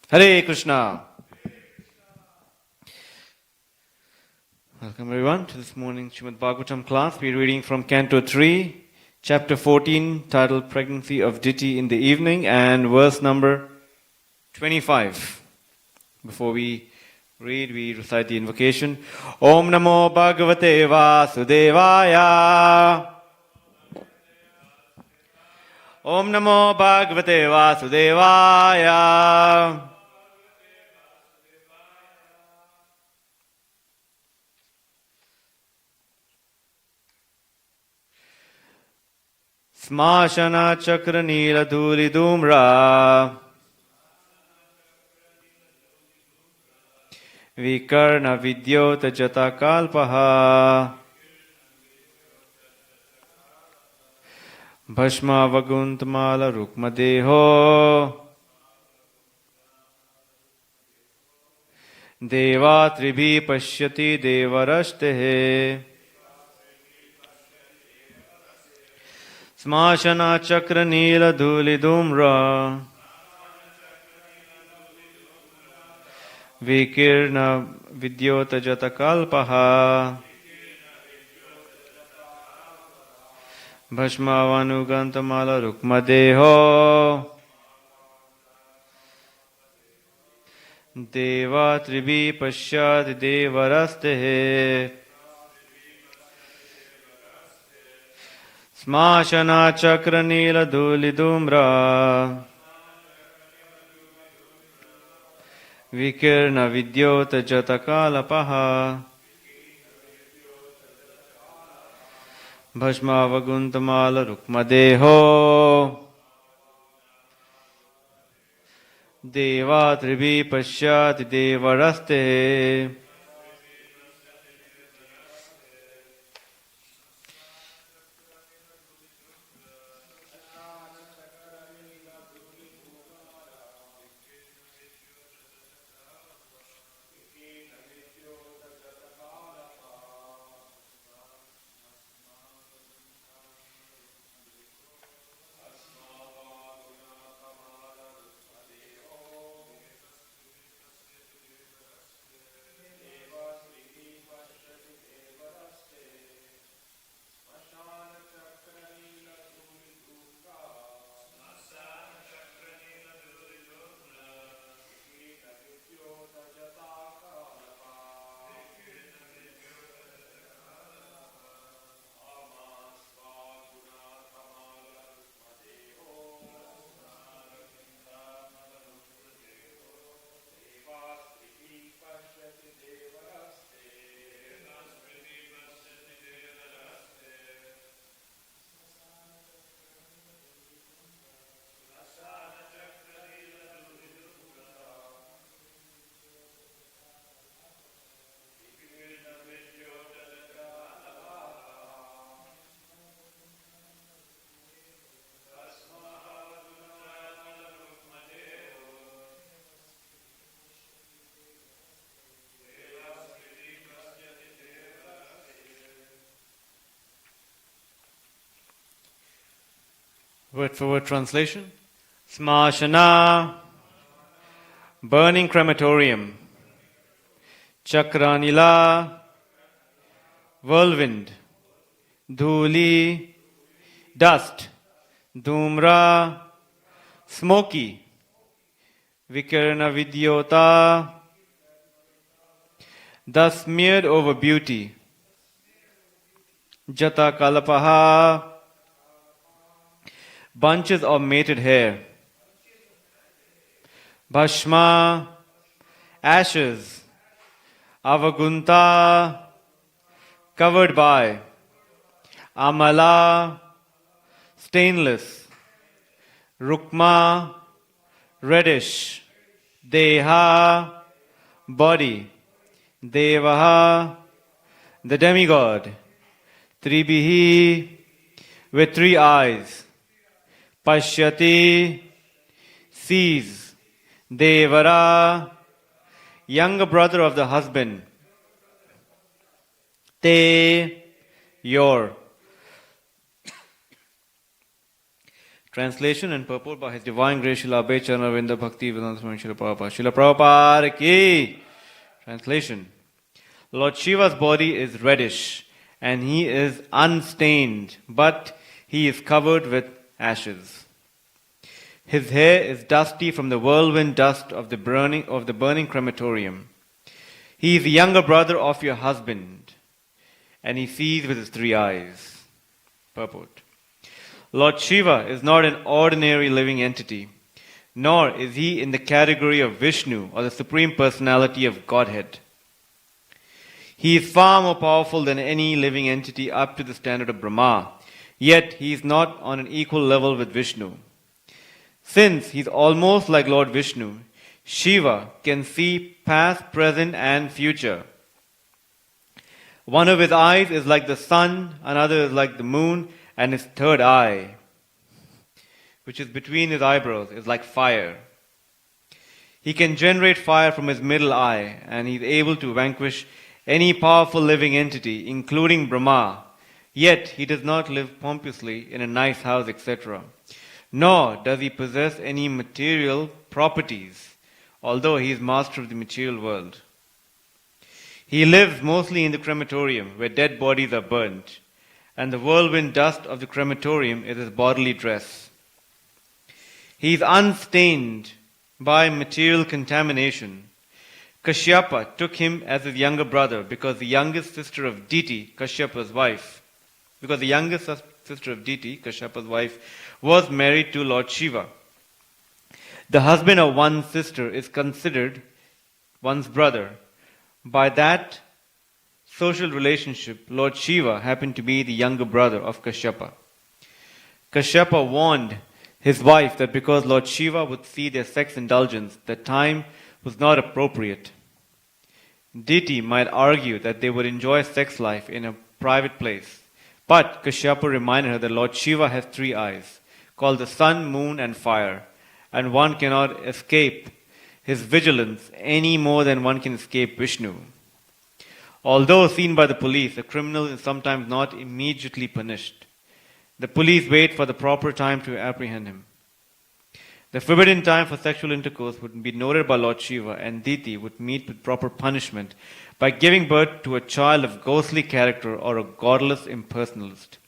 Hare Krishna. Welcome everyone to this morning Srimad Bhagavatam class. We're reading from Canto 3, Chapter 14, titled Pregnancy of Diti in the Evening, and verse number 25. Before we read, we recite the invocation. Om Namo Bhagavate Vasudevaya. Om Namo Bhagavate Vasudevaya. Smashana Chakra Nila Dhuli Dhumra Vikarna Vidyota Jata Kalpaha Bhashma Vaguntmala Rukmadeho Deva Tribhi Pashyati Devarastehe Smashana Chakra Nila Dhuli Dhumra Vikirna Vidyota Jata Kalpaha Bhashma Vanugantamala Rukmadeho Deva Tribhi Pashyati Devarastehe Smashana Chakra Nila Dhuli Dhumra Vikirna Vidyota Jata Kalapaha Bhashma Vaguntamala Rukmadeho Deva Tribhi Pashyati Devaraste. Word for word translation. Smashana, burning crematorium. Chakranila, whirlwind. Dhuli, dust. Dhumra, smoky. Vikarna Vidyota, thus smeared over beauty. Jata Kalapaha, bunches of mated hair. Bhashma, ashes. Avagunta, covered by. Amala, stainless. Rukma, reddish. Deha, body. Devaha, the demigod. Tribihi, with 3 eyes. Pashyati, sees. Devara, younger brother of the husband. Te, your. Translation and purport by His Divine Grace Srila Abhay Charanavinda Bhakti Vedanta Swami Srila Prabhupada. Srila Prabhupada ki. Translation. Lord Shiva's body is reddish and he is unstained, but he is covered with ashes. His hair is dusty from the whirlwind dust of the burning crematorium. He is the younger brother of your husband, and he sees with his 3 eyes. Purport. Lord Shiva is not an ordinary living entity, nor is he in the category of Vishnu or the Supreme Personality of Godhead. He is far more powerful than any living entity up to the standard of Brahma, yet he is not on an equal level with Vishnu. Since he is almost like Lord Vishnu, Shiva can see past, present and future. One of his eyes is like the sun, another is like the moon, and his third eye, which is between his eyebrows, is like fire. He can generate fire from his middle eye, and he is able to vanquish any powerful living entity, including Brahma. Yet he does not live pompously in a nice house, etc. Nor does he possess any material properties, although he is master of the material world. He lives mostly in the crematorium, where dead bodies are burnt, and the whirlwind dust of the crematorium is his bodily dress. He is unstained by material contamination. Kashyapa took him as his younger brother because the youngest sister of Diti, Kashyapa's wife, was married to Lord Shiva. The husband of one's sister is considered one's brother. By that social relationship, Lord Shiva happened to be the younger brother of Kashyapa. Kashyapa warned his wife that because Lord Shiva would see their sex indulgence, the time was not appropriate. Diti might argue that they would enjoy sex life in a private place. But Kashyapa reminded her that Lord Shiva has 3 eyes, called the sun, moon and fire, and one cannot escape his vigilance any more than one can escape Vishnu. Although seen by the police, a criminal is sometimes not immediately punished. The police wait for the proper time to apprehend him. The forbidden time for sexual intercourse would be noted by Lord Shiva, and Diti would meet with proper punishment by giving birth to a child of ghostly character or a godless impersonalist.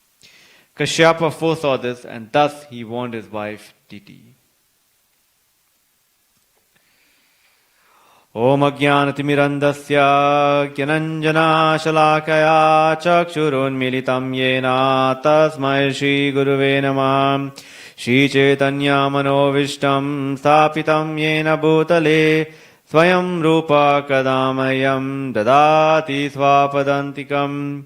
Kashyapa foresaw this, and thus he warned his wife Diti. Om Ajnanatimirandasya Gyananjana Shalakaya Chakshurunmilitam Yena Tasmai Shri Guruve Namah Shri Chaitanya Manovishtam Sthapitam Yena Bhutale Swayam Rupa Kadamayam Dadati Swapadantikam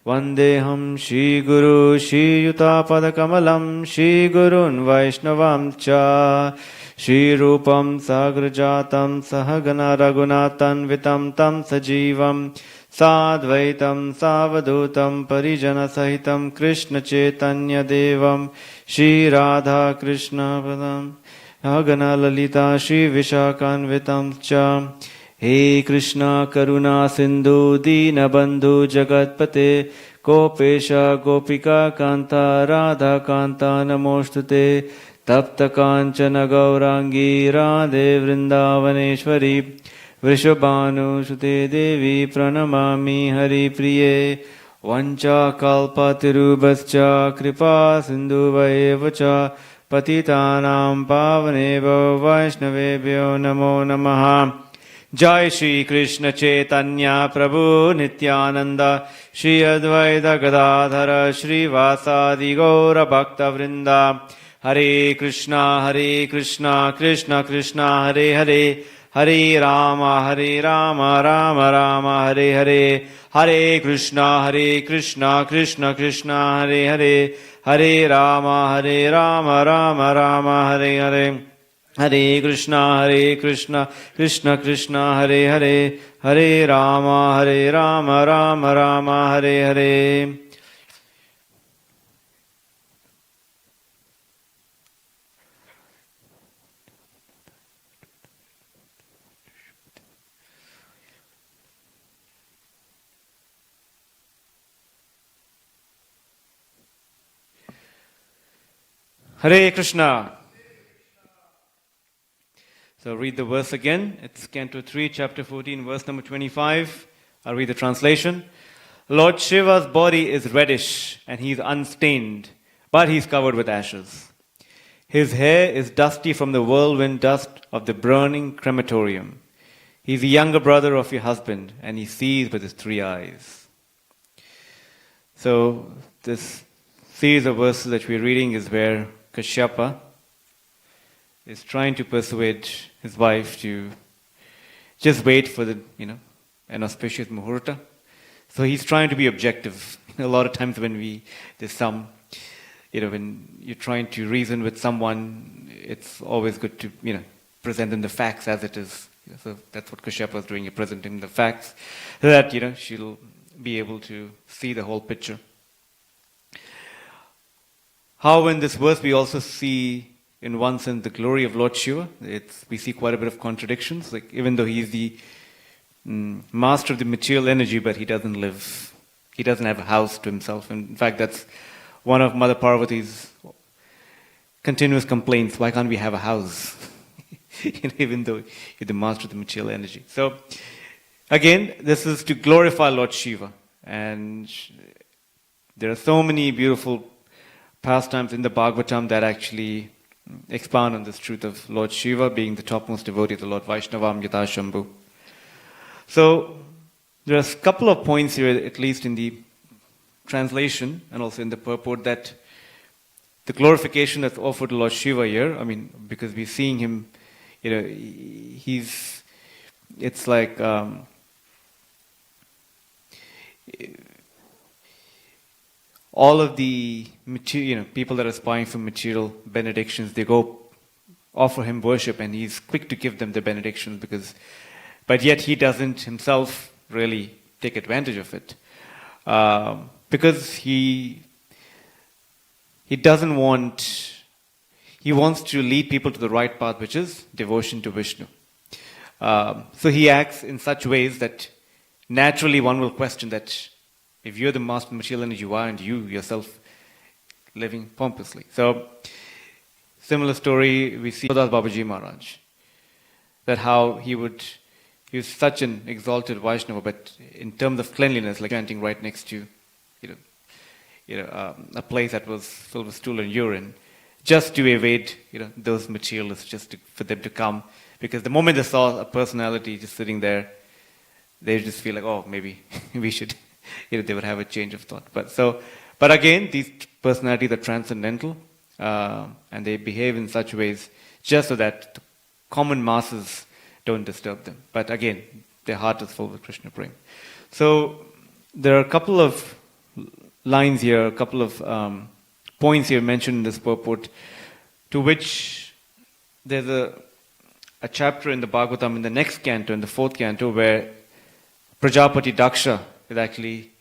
Vandeham Shri Guru Shri Yuta Padakamalam Shri Gurun Vaishnavam Cha Shri Rupam Sagrajatam Sahagana Raghunatan Vitam Tam Sajivam Sadvaitam Savadutam Parijana Sahitam Krishna Chaitanya Devam Shri Radha Krishna Padam Agana Lalita Shri Vishakanvitam Cha He Krishna Karuna Sindhu Dina Bandhu Jagatpate Kopesha Gopika Kanta Radha Kanta Namostute Tapta Kanchana Gaurangi Radhe Vrindavaneshwari Vrishabhanu Sute Devi Pranamami Hari Priye Vancha Kalpatirubhascha Kripa Sindhu Vaevacha Patitanam Pavanebho Vaishnavebhyo Namo Namaha Jai Shri Krishna Chaitanya Prabhu Nityananda Shri Advaita Gadadhara Shri Vasadi Gaura Bhakta Vrinda Hare Krishna Krishna Krishna Hare Hare Hare Rama Rama Rama Hare Hare Hare Krishna Krishna Krishna Hare Hare Hare Rama Rama Rama Hare Hare Hare Krishna Krishna Krishna Hare Hare Hare Rama Rama Rama Hare Hare. Hare Krishna. So read the verse again. It's Canto 3, chapter 14, verse number 25. I'll read the translation. Lord Shiva's body is reddish and he is unstained, but he is covered with ashes. His hair is dusty from the whirlwind dust of the burning crematorium. He is the younger brother of your husband, and he sees with his 3 eyes. So this series of verses that we're reading is where Kashyapa is trying to persuade his wife to just wait for the, an auspicious muhurta. So he's trying to be objective. A lot of times when when you're trying to reason with someone, it's always good to, present them the facts as it is. So that's what Kashyapa is doing, presenting the facts, so that, she'll be able to see the whole picture. How in this verse we also see, in one sense, the glory of Lord Shiva. We see quite a bit of contradictions. Like, even though he's the master of the material energy, but he doesn't live. He doesn't have a house to himself. And in fact, that's one of Mother Parvati's continuous complaints. Why can't we have a house? Even though you're the master of the material energy. So, again, this is to glorify Lord Shiva. And there are so many beautiful pastimes in the Bhagavatam that actually expound on this truth of Lord Shiva being the topmost devotee of the Lord Vaishnavam Yata Shambhu. So, there are a couple of points here, at least in the translation and also in the purport, that the glorification that's offered to Lord Shiva here, because we're seeing him, it's like all of the people that are aspiring for material benedictions, they go offer him worship, and he's quick to give them the benedictions, but yet he doesn't himself really take advantage of it, because he doesn't want. He wants to lead people to the right path, which is devotion to Vishnu. So he acts in such ways that naturally one will question that if you're the master material energy, why aren't you yourself living pompously? So, similar story we see with Babaji Maharaj. That how he was such an exalted Vaishnava, but in terms of cleanliness, like chanting right next to, a place that was filled with stool and urine, just to evade, those materialists, for them to come. Because the moment they saw a personality just sitting there, they just feel like, oh, maybe we should, they would have a change of thought. But again, these personalities are transcendental, and they behave in such ways just so that the common masses don't disturb them. But again, their heart is full with Krishna Prem. So there are a couple of lines here, a couple of points here mentioned in this purport, to which there's a chapter in the Bhagavatam in the next canto, in the 4th canto, where Prajapati Daksha is actually,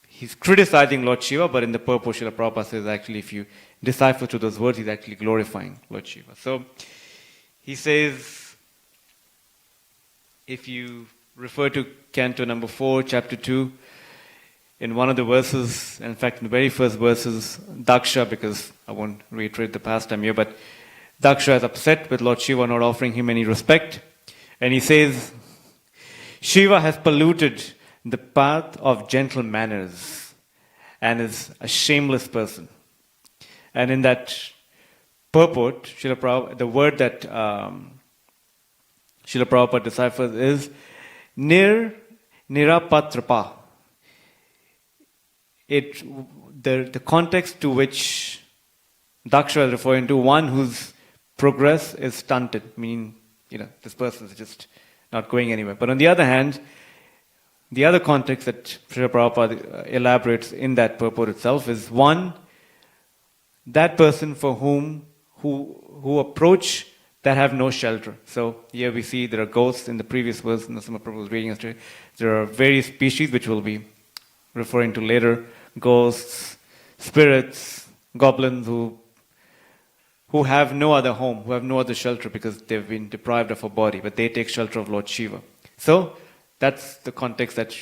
he's criticizing Lord Shiva, but in the purport, Srila Prabhupada says actually, if you decipher through those words, he's actually glorifying Lord Shiva. So he says, if you refer to canto number 4, chapter 2, in one of the verses, in fact, in the very first verses, Daksha, because I won't reiterate the pastime here, but Daksha is upset with Lord Shiva not offering him any respect. And he says, Shiva has polluted the path of gentle manners and is a shameless person. And in that purport, Srila Prabhupada, the word that Srila Prabhupada deciphers is Nirapatrapa. The context to which Daksha is referring to, one whose progress is stunted, meaning, this person is just not going anywhere. But on the other hand, the other context that Srila Prabhupada elaborates in that purport itself is, one, that person for who approach that have no shelter. So here we see there are ghosts in the previous verse, in the Srimad Prabhu was reading yesterday. There are various species which we'll be referring to later, ghosts, spirits, goblins who have no other home, who have no other shelter because they've been deprived of a body, but they take shelter of Lord Shiva. So that's the context that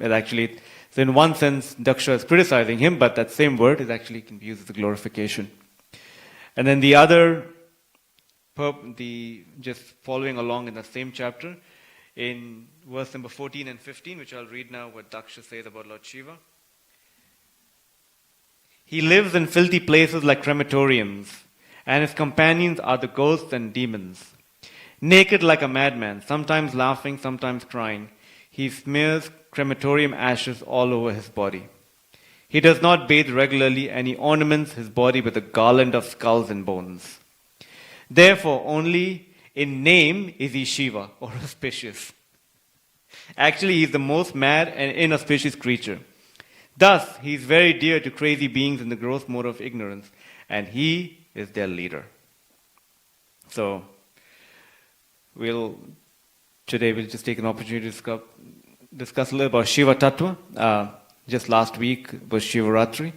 actually, so in one sense, Daksha is criticizing him, but that same word is actually can be used as a glorification. And then the other, just following along in the same chapter, in verse number 14 and 15, which I'll read now, what Daksha says about Lord Shiva. He lives in filthy places like crematoriums, and his companions are the ghosts and demons. Naked like a madman, sometimes laughing, sometimes crying, he smears crematorium ashes all over his body. He does not bathe regularly, and he ornaments his body with a garland of skulls and bones. Therefore, only in name is he Shiva, or auspicious. Actually, he is the most mad and inauspicious creature. Thus, he is very dear to crazy beings in the gross mode of ignorance, and he is their leader. So, today we'll just take an opportunity to discuss a little about Shiva Tattva. Just last week was Shivaratri.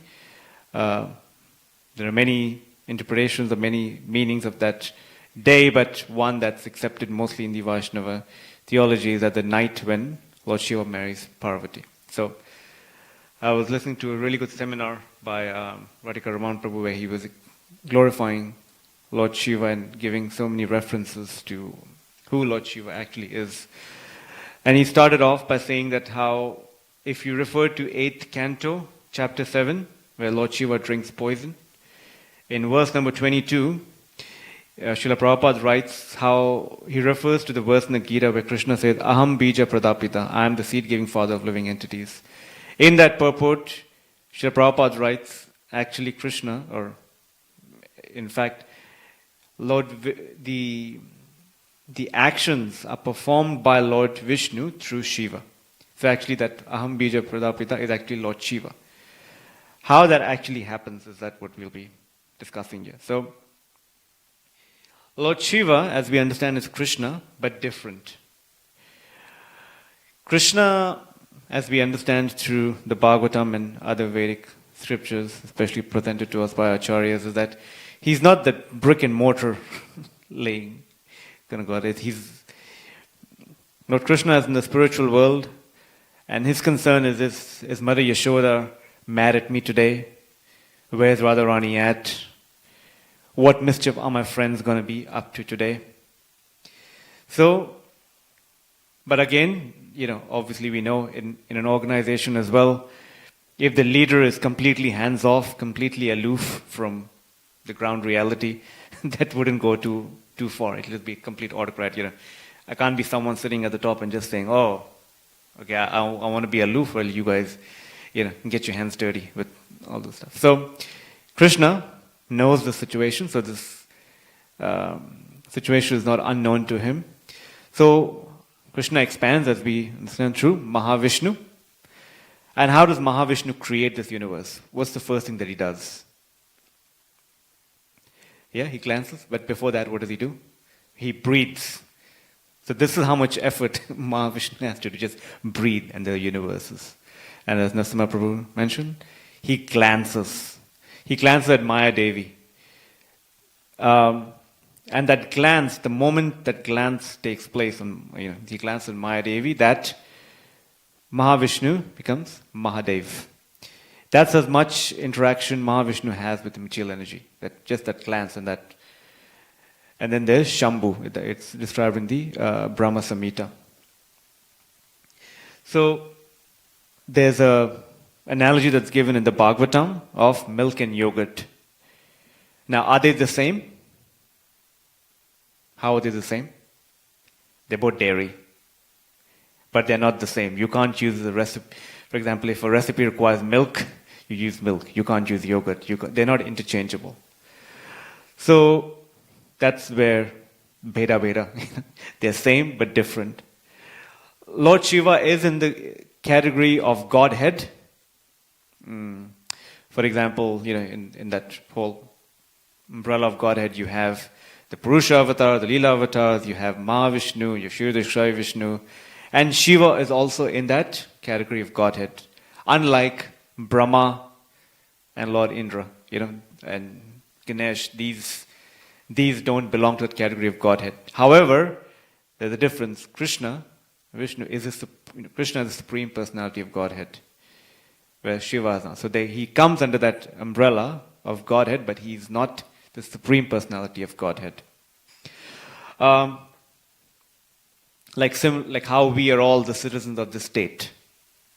There are many interpretations of many meanings of that day, but one that's accepted mostly in the Vaishnava theology is at the night when Lord Shiva marries Parvati. So, I was listening to a really good seminar by Radha Vinod Prabhu where he was glorifying Lord Shiva and giving so many references to who Lord Shiva actually is. And he started off by saying that how, if you refer to 8th canto, chapter 7, where Lord Shiva drinks poison, in verse number 22, Srila Prabhupada writes how he refers to the verse in the Gita where Krishna says, Aham bija pradapita, I am the seed-giving father of living entities. In that purport, Srila Prabhupada writes, actually Krishna, or in fact, the actions are performed by Lord Vishnu through Shiva. So actually that Aham Bija Pradapita is actually Lord Shiva. How that actually happens is that what we'll be discussing here. So, Lord Shiva, as we understand, is Krishna, but different. Krishna, as we understand through the Bhagavatam and other Vedic scriptures, especially presented to us by Acharyas, is that he's not that brick and mortar laying kind of God. Lord Krishna is in the spiritual world, and his concern is Mother Yashoda mad at me today? Where's Radharani at? What mischief are my friends going to be up to today? So, but again, obviously we know in an organization as well, if the leader is completely hands-off, completely aloof from the ground reality, that wouldn't go too far. It'll be a complete autocrat. I can't be someone sitting at the top and just saying, "Oh, okay, I want to be aloof." Well, you guys, get your hands dirty with all this stuff. So, Krishna knows the situation. So this situation is not unknown to him. So Krishna expands, as we understand, through Mahavishnu. And how does Mahavishnu create this universe? What's the first thing that he does? Yeah, he cleanses. But before that, what does he do? He breathes. So this is how much effort Mahavishnu has to do, just breathe, and the universes. And as Narasimha Prabhu mentioned, he glances. He glances at Maya Devi. And that glance, the moment that glance takes place, he glances at Maya Devi, that Mahavishnu becomes Mahadev. That's as much interaction Mahavishnu has with the material energy. Just that glance and that. And then there's Shambhu. It's described in the Brahma Samhita. So there's a analogy that's given in the Bhagavatam of milk and yogurt. Now, are they the same? How are they the same? They're both dairy. But they're not the same. You can't use the recipe. For example, if a recipe requires milk, you use milk. You can't use yogurt. They're not interchangeable. So that's where Bheda. They're same but different. Lord Shiva is in the category of Godhead. For example, in that whole umbrella of Godhead, you have the Purusha avatar, the Leela avatars, you have Mahavishnu, you have Shri Vishnu, and Shiva is also in that category of Godhead. Unlike Brahma and Lord Indra, and Ganesh, these don't belong to that category of Godhead. However, there's a difference. Krishna, Vishnu Krishna is the Supreme Personality of Godhead, where Shiva is not. So he comes under that umbrella of Godhead, but he's not the Supreme Personality of Godhead. Like how we are all the citizens of the state.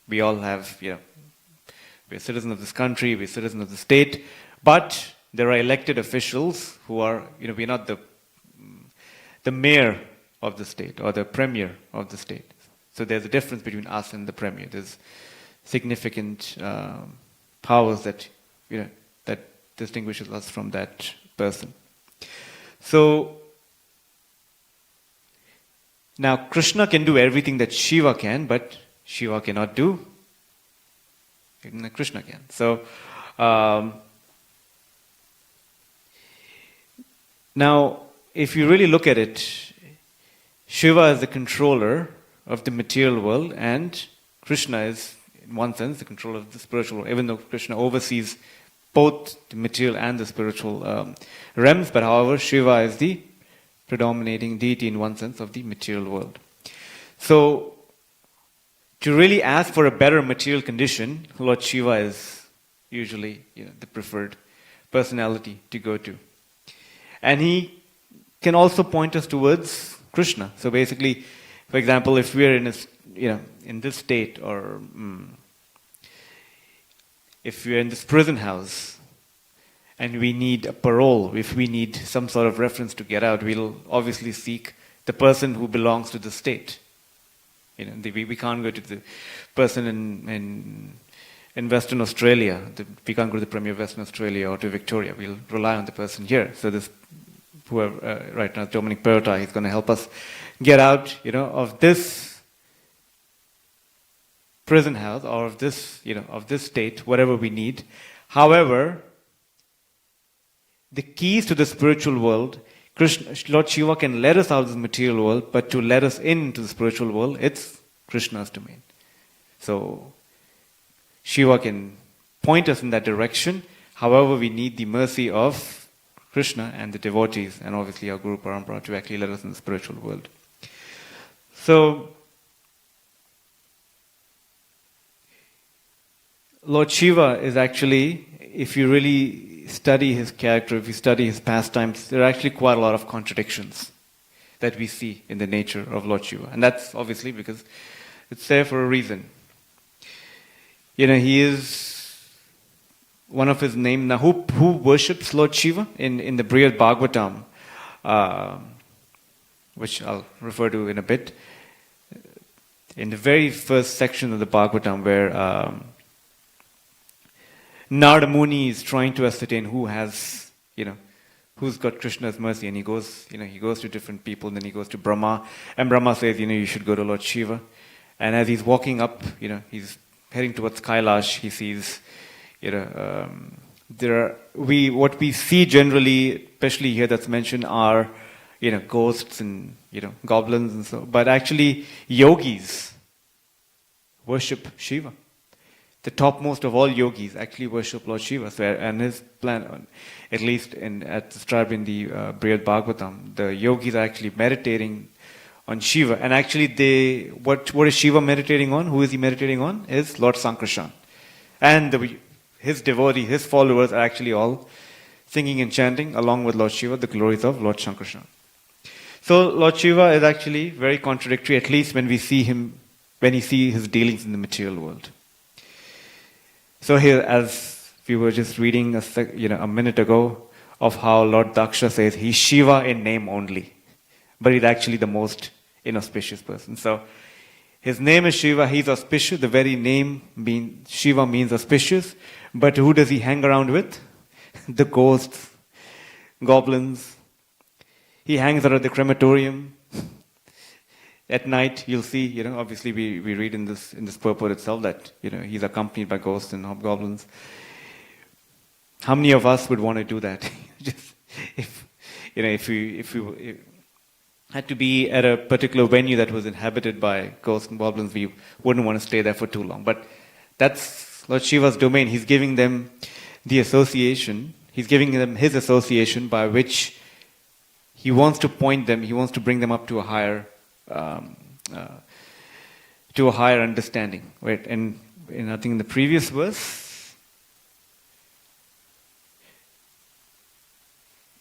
We all have, we're citizens of this country, we're citizens of the state, but there are elected officials who are, we're not the mayor of the state or the premier of the state. So there's a difference between us and the premier. There's significant powers that, that distinguishes us from that person. So now Krishna can do everything that Shiva can, but Shiva cannot do everything that Krishna can. So now, if you really look at it, Shiva is the controller of the material world, and Krishna is, in one sense, the controller of the spiritual world, even though Krishna oversees both the material and the spiritual realms, but however, Shiva is the predominating deity in one sense of the material world. So, to really ask for a better material condition, Lord Shiva is usually the preferred personality to go to. And he can also point us towards Krishna. So basically, for example, if we are in this state, or if we are in this prison house and we need a parole, if we need some sort of reference to get out, we'll obviously seek the person who belongs to the state. We can't go to the person in Western Australia. We can't go to the Premier of Western Australia or to Victoria. We'll rely on the person here. So this, whoever right now, Dominic Perota, he's going to help us get out, of this prison house or of this state, whatever we need. However, the keys to the spiritual world, Lord Shiva can let us out of the material world, but to let us into the spiritual world, it's Krishna's domain. So Shiva can point us in that direction. However, we need the mercy of Krishna and the devotees, and obviously our Guru Parampara, to actually let us in the spiritual world. So, Lord Shiva is actually, if you really study his character, if you study his pastimes, there are actually quite a lot of contradictions that we see in the nature of Lord Shiva. And that's obviously because it's there for a reason. He is one of his name. Now, who worships Lord Shiva in the Brihad Bhagavatam, which I'll refer to in a bit. In the very first section of the Bhagavatam, where Narada Muni is trying to ascertain who's got Krishna's mercy, and he goes to different people, and then he goes to Brahma, and Brahma says, you should go to Lord Shiva. And as he's walking up, he's heading towards Kailash, he sees, what we see generally, especially here that's mentioned, are, ghosts and, goblins and so, but actually yogis worship Shiva. The topmost of all yogis actually worship Lord Shiva. So, and his plan, at least as described in the Brihad Bhagavatam, the yogis are actually meditating on Shiva. And actually, what is Shiva meditating on? Who is he meditating on? Is Lord Sankarshan. And his devotee, his followers are actually all singing and chanting along with Lord Shiva the glories of Lord Sankarshan. So Lord Shiva is actually very contradictory, at least when we see his dealings in the material world. So here, as we were just reading a minute ago, of how Lord Daksha says he's Shiva in name only, but he's actually the most inauspicious person. So his name is Shiva, he's auspicious, the very name Shiva means auspicious, but who does he hang around with? The ghosts, goblins. He hangs out at the crematorium. At night, you'll see, obviously we read in this purport itself that, he's accompanied by ghosts and hobgoblins. How many of us would want to do that? Just if we had to be at a particular venue that was inhabited by ghosts and goblins, we wouldn't want to stay there for too long. But that's Lord Shiva's domain. He's giving them the association. He's giving them his association by which he wants to point them, he wants to bring them up to a higher understanding. Right? And I think in the previous verse,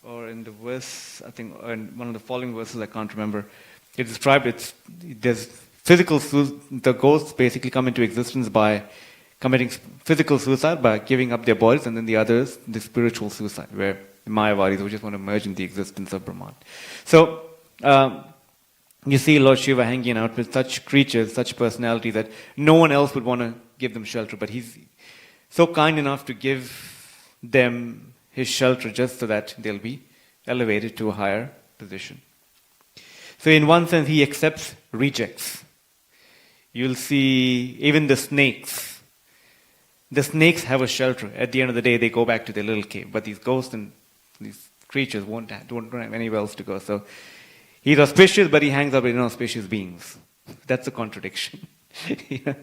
or in the verse, I think, or in one of the following verses, I can't remember, it described there's the ghosts basically come into existence by committing physical suicide, by giving up their bodies, and then the others, the spiritual suicide, where the Mayavadis who just want to merge in the existence of Brahman. So, you see Lord Shiva hanging out with such creatures, such personality that no one else would want to give them shelter, but he's so kind enough to give them his shelter just so that they'll be elevated to a higher position. So in one sense, he accepts rejects. You'll see even the snakes. The snakes have a shelter. At the end of the day, they go back to their little cave. But these ghosts and these creatures don't have anywhere else to go. So he's auspicious, but he hangs out with inauspicious beings. That's a contradiction. Yeah.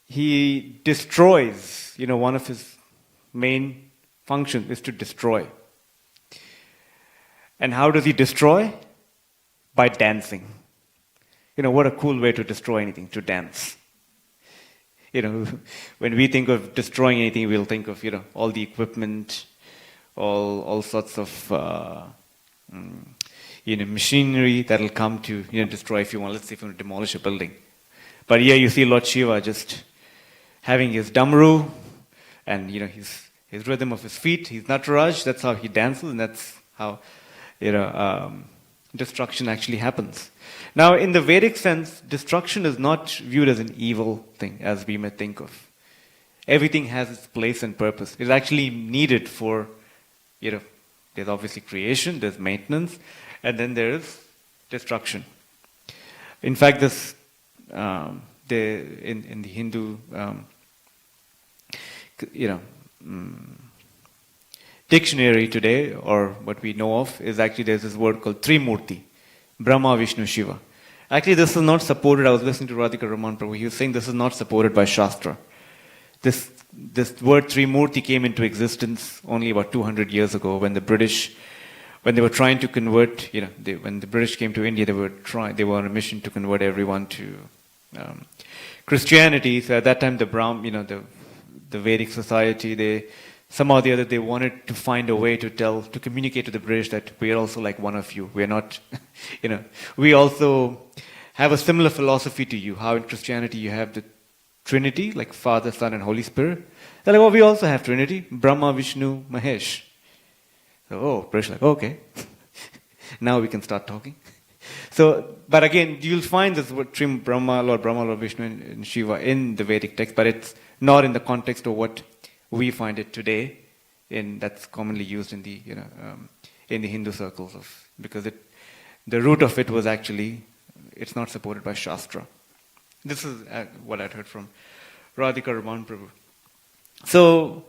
He destroys, one of his main functions is to destroy. And how does he destroy? By dancing. What a cool way to destroy anything, to dance. When we think of destroying anything, we'll think of, all the equipment, all sorts of, machinery that'll come to, destroy if you want, let's say if you want to demolish a building. But here you see Lord Shiva just having his damru and, his rhythm of his feet, his nataraj, that's how he dances, and that's how, destruction actually happens. Now, in the Vedic sense, destruction is not viewed as an evil thing, as we may think of. Everything has its place and purpose. It's actually needed for, there's obviously creation, there's maintenance, and then there is destruction. In fact, this in the Hindu, dictionary today, or what we know of, is actually there's this word called Trimurti, Brahma, Vishnu, Shiva. Actually, this is not supported. I was listening to Radha Vinod Prabhu. He was saying this is not supported by Shastra. This word Trimurti came into existence only about 200 years ago when the British, when they were trying to convert, when the British came to India, they were on a mission to convert everyone to Christianity. So at that time, the Vedic society, somehow or the other, they wanted to find a way to communicate to the British that we are also like one of you. We're not, we also have a similar philosophy to you. How in Christianity you have the Trinity, like Father, Son, and Holy Spirit. They're like, we also have Trinity, Brahma, Vishnu, Mahesh. So, British like, okay. Now we can start talking. So, but again, you'll find this word Brahma, Lord Vishnu, and Shiva in the Vedic text, but it's not in the context of what we find it today, that's commonly used in the in the Hindu circles, because the root of it was actually, it's not supported by Shastra. This is what I'd heard from Radha Vinod Prabhu. So,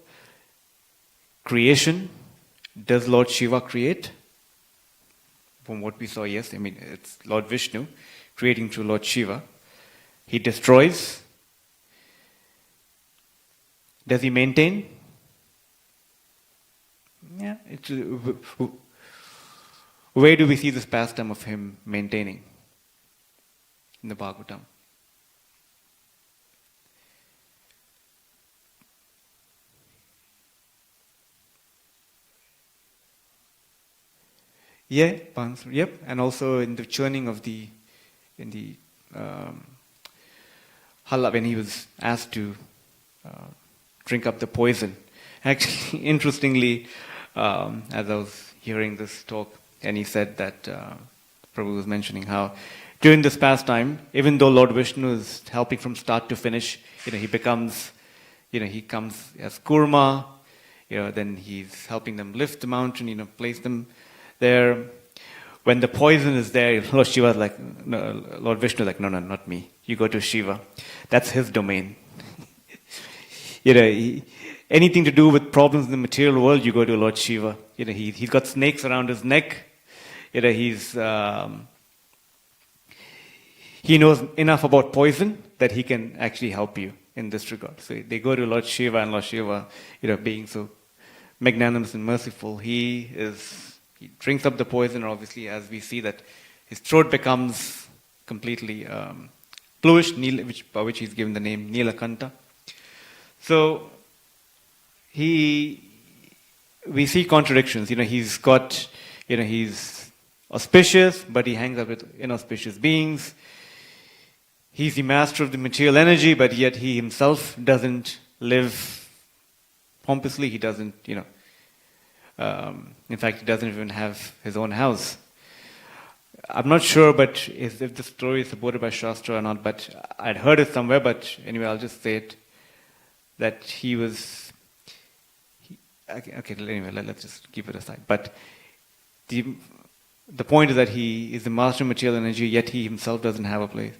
creation, does Lord Shiva create? From what we saw, yes. It's Lord Vishnu creating through Lord Shiva. He destroys. Does he maintain? Yeah. Where do we see this pastime of him maintaining? In the Bhagavatam. Yeah, yep, and also in the churning of Halla, when he was asked to drink up the poison. Actually, interestingly, as I was hearing this talk, and he said that Prabhu was mentioning how during this pastime, even though Lord Vishnu is helping from start to finish, he becomes, he comes as Kurma, then he's helping them lift the mountain, place them there. When the poison is there, Lord Shiva is like, no, Lord Vishnu is like, no, not me. You go to Shiva. That's his domain. Anything to do with problems in the material world, you go to Lord Shiva. He's got snakes around his neck. He knows enough about poison that he can actually help you in this regard. So they go to Lord Shiva, and Lord Shiva, being so magnanimous and merciful, he drinks up the poison, and obviously, as we see that his throat becomes completely bluish, by which he's given the name Nilakanta. So we see contradictions. He's got, he's auspicious, but he hangs out with inauspicious beings. He's the master of the material energy, but yet he himself doesn't live pompously. He doesn't, in fact, he doesn't even have his own house. I'm not sure, but if the story is supported by Shastra or not, but I'd heard it somewhere, but anyway, I'll just say it, that he was, anyway, let's just keep it aside. But the point is that he is the master of material energy, yet he himself doesn't have a place.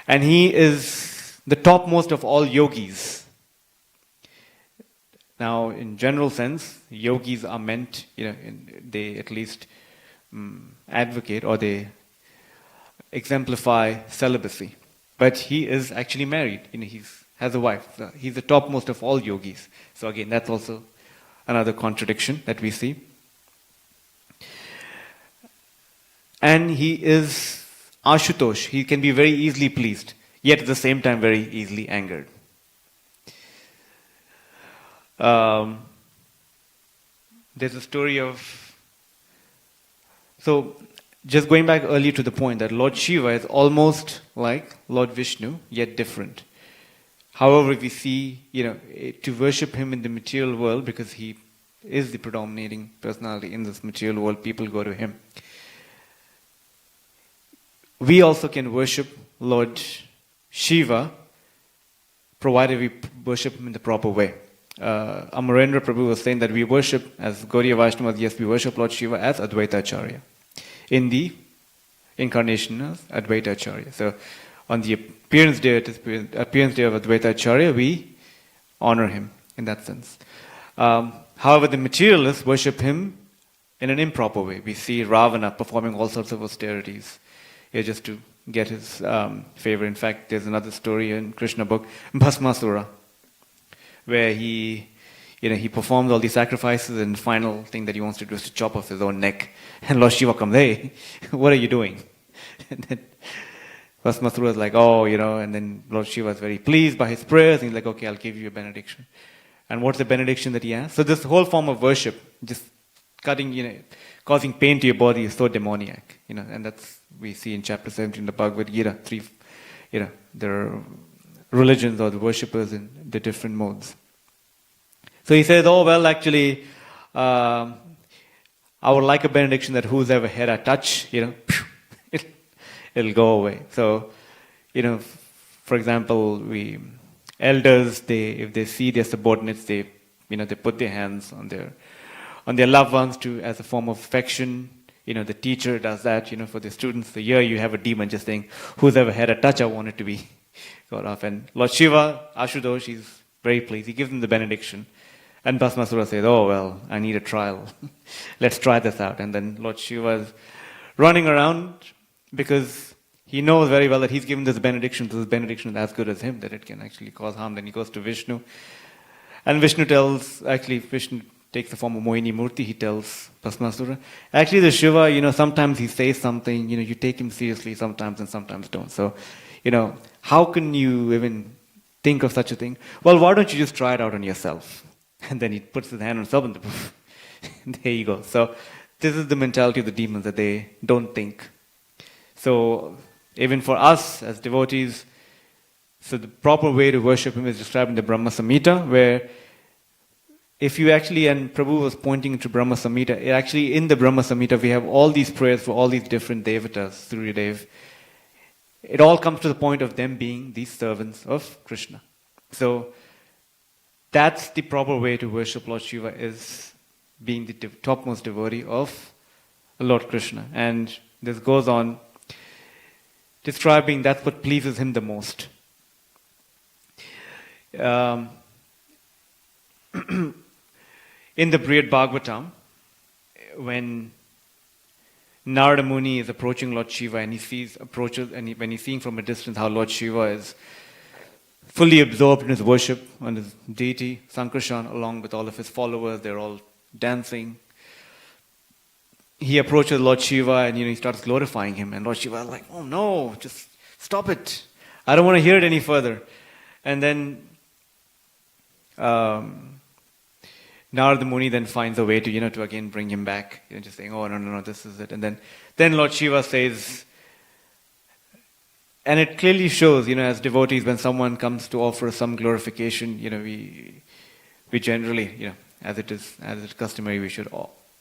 And he is the topmost of all yogis. Now, in general sense, yogis are meant, they at least advocate or they exemplify celibacy. But he is actually married. He has a wife. He's the topmost of all yogis. So again, that's also another contradiction that we see. And he is Ashutosh. He can be very easily pleased, yet at the same time very easily angered. There's a story of... So, just going back earlier to the point that Lord Shiva is almost like Lord Vishnu, yet different. However, we see, to worship him in the material world, because he is the predominating personality in this material world, people go to him. We also can worship Lord Shiva, provided we worship him in the proper way. Amarendra Prabhu was saying that we worship, as Gaudiya Vaishnavas, yes, we worship Lord Shiva as Advaita Acharya, in the incarnation as Advaita Acharya. So, on the appearance day of Advaita Acharya, we honor him in that sense. However, the materialists worship him in an improper way. We see Ravana performing all sorts of austerities just to get his favor. In fact, there's another story in Krishna book, Bhasmasura, where he performs all these sacrifices, and the final thing that he wants to do is to chop off his own neck. And Lord Shiva comes, hey, what are you doing? And then Bhasmasura is like, and then Lord Shiva is very pleased by his prayers, and he's like, okay, I'll give you a benediction. And what's the benediction that he has? So this whole form of worship, just cutting, causing pain to your body is so demoniac, and that's, we see in chapter 17 of the Bhagavad Gita, there are religions or the worshippers in the different modes. So he says, actually, I would like a benediction that whoever head I touch, it'll go away. So, for example, elders, if they see their subordinates, they put their hands on their loved ones as a form of affection. The teacher does that, for the students. So here you have a demon just saying, whoever had a touch, I want it to be got off. And Lord Shiva, Ashutosh, he's very pleased. He gives them the benediction. And Bhasmasura says, I need a trial. Let's try this out. And then Lord Shiva is running around because he knows very well that he's given this benediction. This benediction is as good as him, that it can actually cause harm. Then he goes to Vishnu. And Vishnu takes the form of Mohini Murti. He tells Bhasmasura, actually the Shiva, sometimes he says something, you take him seriously sometimes and sometimes don't. So, how can you even think of such a thing? Well, why don't you just try it out on yourself? And then he puts his hand on himself and there you go. So this is the mentality of the demons, that they don't think. So even for us as devotees, so the proper way to worship him is described in the Brahma Samhita, where if you actually, and Prabhu was pointing to Brahma Samhita, actually in the Brahma Samhita we have all these prayers for all these different devatas, Suryadev. It all comes to the point of them being these servants of Krishna. So that's the proper way to worship Lord Shiva, is being the topmost devotee of Lord Krishna. And this goes on describing that's what pleases him the most. In the Brihad Bhagavatam, when Narada Muni is approaching Lord Shiva and when he's seeing from a distance how Lord Shiva is fully absorbed in his worship on his deity, Sankarshan, along with all of his followers, they're all dancing. He approaches Lord Shiva and he starts glorifying him, and Lord Shiva is like, oh no, just stop it. I don't want to hear it any further. And then Narada Muni then finds a way to, to again bring him back, just saying, oh, no, this is it. And then Lord Shiva says, and it clearly shows, as devotees, when someone comes to offer some glorification, we generally, as it is customary, we should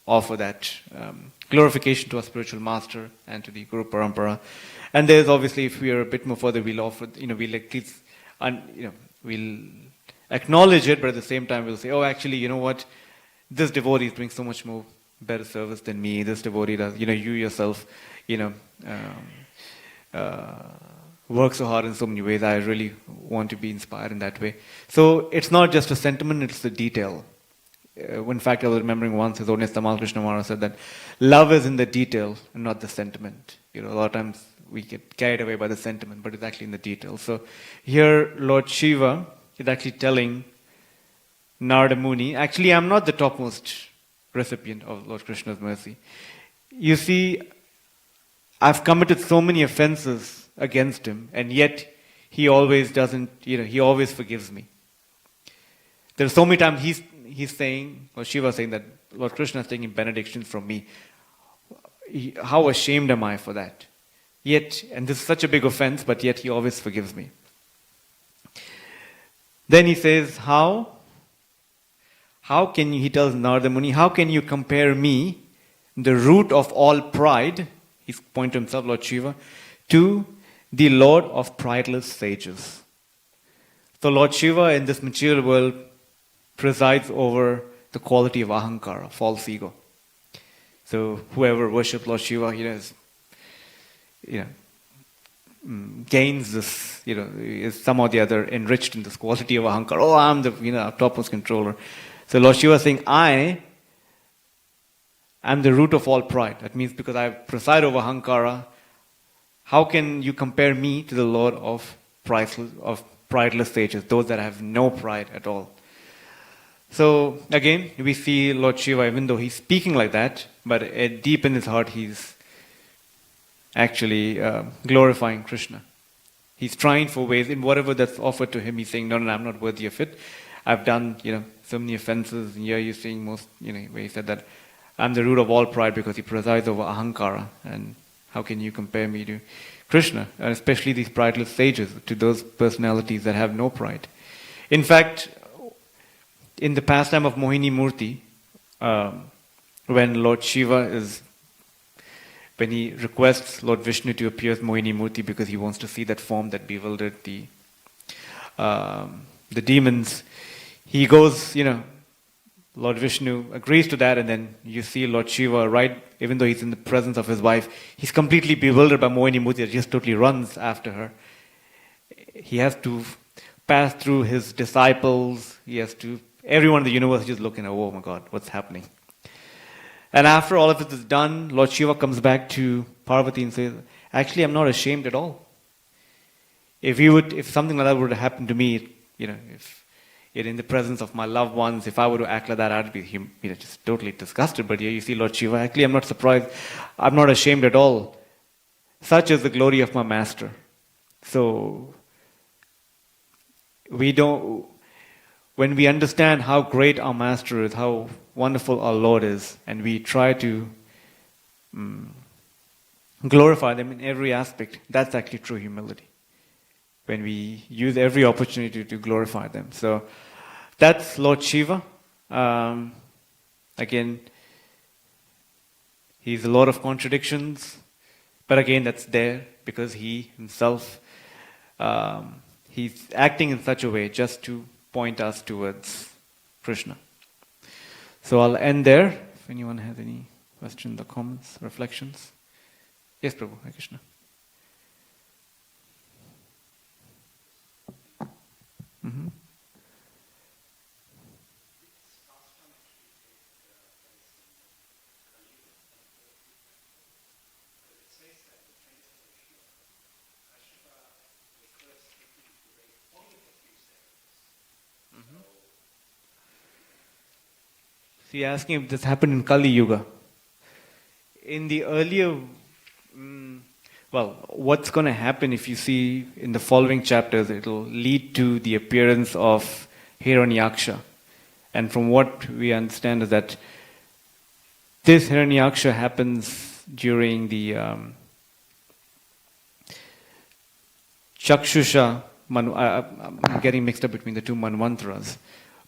offer that glorification to our spiritual master and to the Guru Parampara. And there's obviously, if we are a bit more further, we'll offer, we'll acknowledge it, but at the same time we'll say, oh, actually, you know what? This devotee is doing so much more better service than me. This devotee does, you yourself, work so hard in so many ways. I really want to be inspired in that way. So it's not just a sentiment, it's the detail. In fact, I was remembering once His Holiness Tamal Krishna Maharaj said that love is in the detail and not the sentiment. A lot of times we get carried away by the sentiment, but it's actually in the detail. So here Lord Shiva is actually telling Narada Muni, actually I'm not the topmost recipient of Lord Krishna's mercy. You see, I've committed so many offenses against him, and yet he always doesn't, he always forgives me. There's so many times he's saying, or Shiva saying that Lord Krishna is taking benedictions from me. How ashamed am I for that? Yet, and this is such a big offense, but yet he always forgives me. Then he says, how can you, he tells Narada Muni, how can you compare me, the root of all pride, he's pointing to himself, Lord Shiva, to the Lord of prideless sages. So Lord Shiva in this material world presides over the quality of ahankara, false ego. So whoever worships Lord Shiva, gains this, is somehow or the other enriched in this quality of ahankara. Oh, I'm the topmost controller. So Lord Shiva is saying, I am the root of all pride. That means because I preside over ahankara, how can you compare me to the Lord of prideless sages, those that have no pride at all? So again, we see Lord Shiva, even though he's speaking like that, but deep in his heart, he's actually glorifying Krishna. He's trying for ways, in whatever that's offered to him, he's saying, no, I'm not worthy of it. I've done, so many offenses. And here you're seeing most, where he said that I'm the root of all pride because he presides over ahankara. And how can you compare me to Krishna? And especially these prideless sages, to those personalities that have no pride. In fact, in the pastime of Mohini Murti, when Lord Shiva when he requests Lord Vishnu to appear as Mohini Murti because he wants to see that form that bewildered the demons, he goes, Lord Vishnu agrees to that, and then you see Lord Shiva, right, even though he's in the presence of his wife, he's completely bewildered by Mohini Murti that just totally runs after her. He has to pass through his disciples, everyone in the universe is just looking at, oh my God, what's happening? And after all of it is done, Lord Shiva comes back to Parvati and says, actually, I'm not ashamed at all. If something like that would have happened to me, if in the presence of my loved ones, if I were to act like that, I'd be just totally disgusted. But here you see Lord Shiva, actually, I'm not surprised. I'm not ashamed at all. Such is the glory of my master. So, when we understand how great our master is, how wonderful our Lord is, and we try to glorify them in every aspect, that's actually true humility. When we use every opportunity to glorify them. So that's Lord Shiva. Again, he's a lot of contradictions, but again, that's there because he himself, he's acting in such a way just to point us towards Krishna. So I'll end there. If anyone has any questions or comments, reflections. Yes, Prabhu. Hare Krishna. Mm-hmm. See, asking if this happened in Kali Yuga. In the earlier, what's going to happen if you see in the following chapters, it'll lead to the appearance of Hiranyaksha. And from what we understand is that this Hiranyaksha happens during the Chakshusha. I'm getting mixed up between the two Manvantras.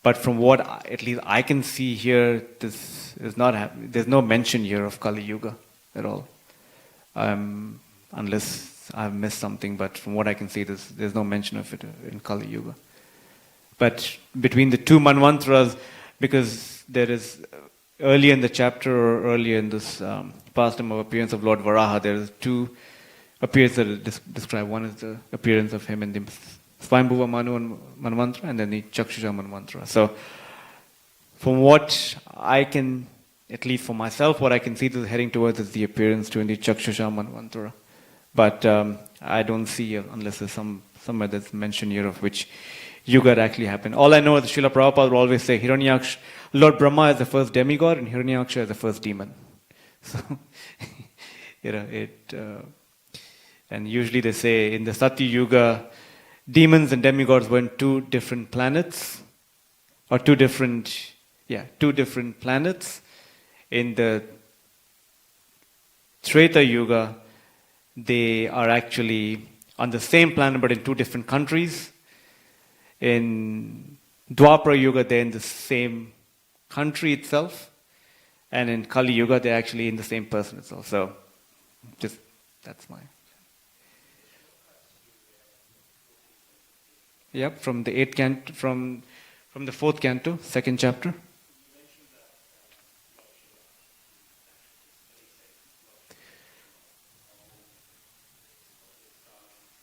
But from what at least I can see here, this is not there's no mention here of Kali Yuga at all. Unless I've missed something, but from what I can see, there's no mention of it in Kali Yuga. But between the two Manvantras, because there is earlier in the chapter or earlier in this pastime of appearance of Lord Varaha, there is two appearances that are described. One is the appearance of him in the Swayambhuva Manu Manvantra and then the Chakshusha Manvantra. So from what I can, at least for myself, what I can see this is heading towards is the appearance during the Chakshusha Manvantra. But I don't see, unless there's somewhere that's mentioned here of which yuga actually happened. All I know is Srila Prabhupada will always say Hiranyaksha, Lord Brahma is the first demigod and Hiranyaksha is the first demon. So, and usually they say in the Satya Yuga, demons and demigods were in two different planets, or two different planets. In the Treta Yuga, they are actually on the same planet but in two different countries. In Dwapara Yuga, they're in the same country itself. And in Kali Yuga, they're actually in the same person itself. So, that's my... Yep, from the 8th canto, from the 4th canto, 2nd chapter.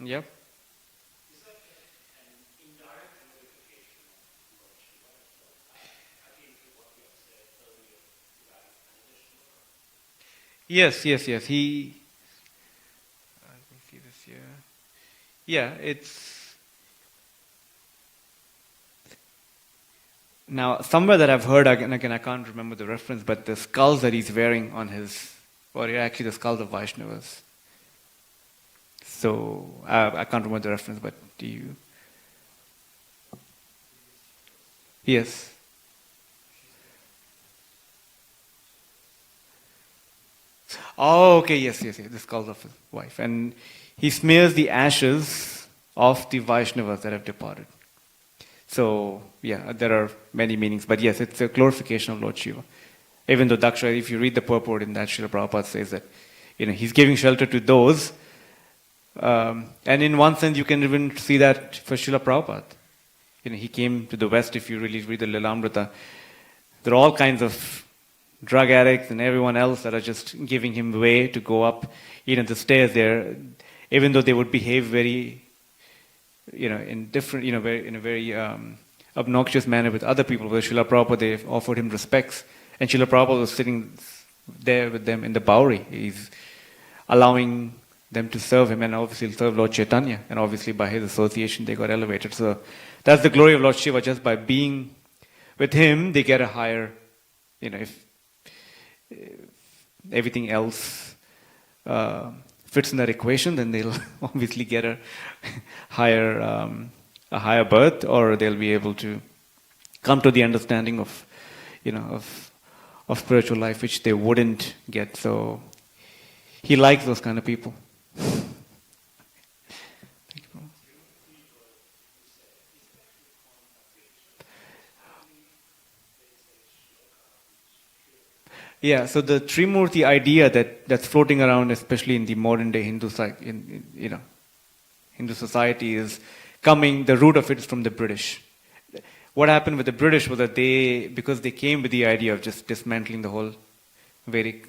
Yep. Yes. Let me see this here. Yeah, it's... Now, somewhere that I've heard, again, I can't remember the reference, but the skulls that he's wearing on his... Or actually the skulls of Vaishnavas. So, I can't remember the reference, but do you... Yes. Oh, okay, yes, the skulls of his wife. And he smears the ashes of the Vaishnavas that have departed. So, yeah, there are many meanings. But yes, it's a glorification of Lord Shiva. Even though Daksha, if you read the purport in that, Srila Prabhupada says that, he's giving shelter to those. And in one sense, you can even see that for Srila Prabhupada. He came to the West, if you really read the Lilamrita. There are all kinds of drug addicts and everyone else that are just giving him way to go up, the stairs there, even though they would behave very, in different, in a very obnoxious manner with other people. With Srila Prabhupada, they offered him respects, and Srila Prabhupada was sitting there with them in the Bowery. He's allowing them to serve him and obviously serve Lord Chaitanya, and obviously by his association they got elevated. So that's the glory of Lord Shiva. Just by being with him, they get a higher, if everything else fits in that equation, then they'll obviously get a higher birth, or they'll be able to come to the understanding of, of spiritual life, which they wouldn't get. So he likes those kind of people. Yeah, so the Trimurti idea that's floating around, especially in the modern day Hindu society, is coming. The root of it is from the British. What happened with the British was that because they came with the idea of just dismantling the whole Vedic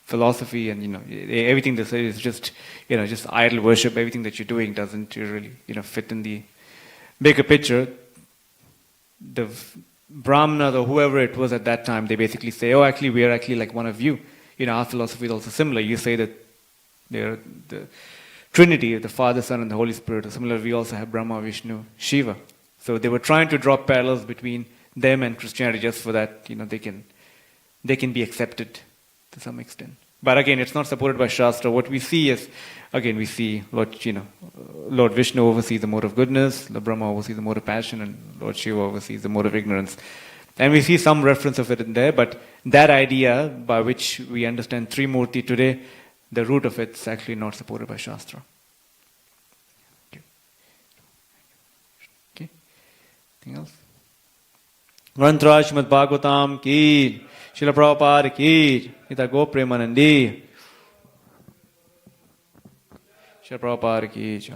philosophy, and everything they say is just just idol worship. Everything that you're doing doesn't really fit in the bigger picture. The Brahmanas or whoever it was at that time, they basically say, oh, actually, we are actually like one of you. Our philosophy is also similar. You say that they're the Trinity, the Father, Son, and the Holy Spirit. Similarly, we also have Brahma, Vishnu, Shiva. So they were trying to draw parallels between them and Christianity, just for that, they can be accepted to some extent. But again, it's not supported by Shastra. What we see is, again, we see Lord Vishnu oversees the mode of goodness, Lord Brahma oversees the mode of passion, and Lord Shiva oversees the mode of ignorance. And we see some reference of it in there, but that idea by which we understand Trimurti today, the root of it's actually not supported by Shastra. Okay. Anything else? Mantra Srimad Bhagavatam ki, Srila Prabhupada ki, Ita Go Premanandi, Srila Prabhupada ki jai.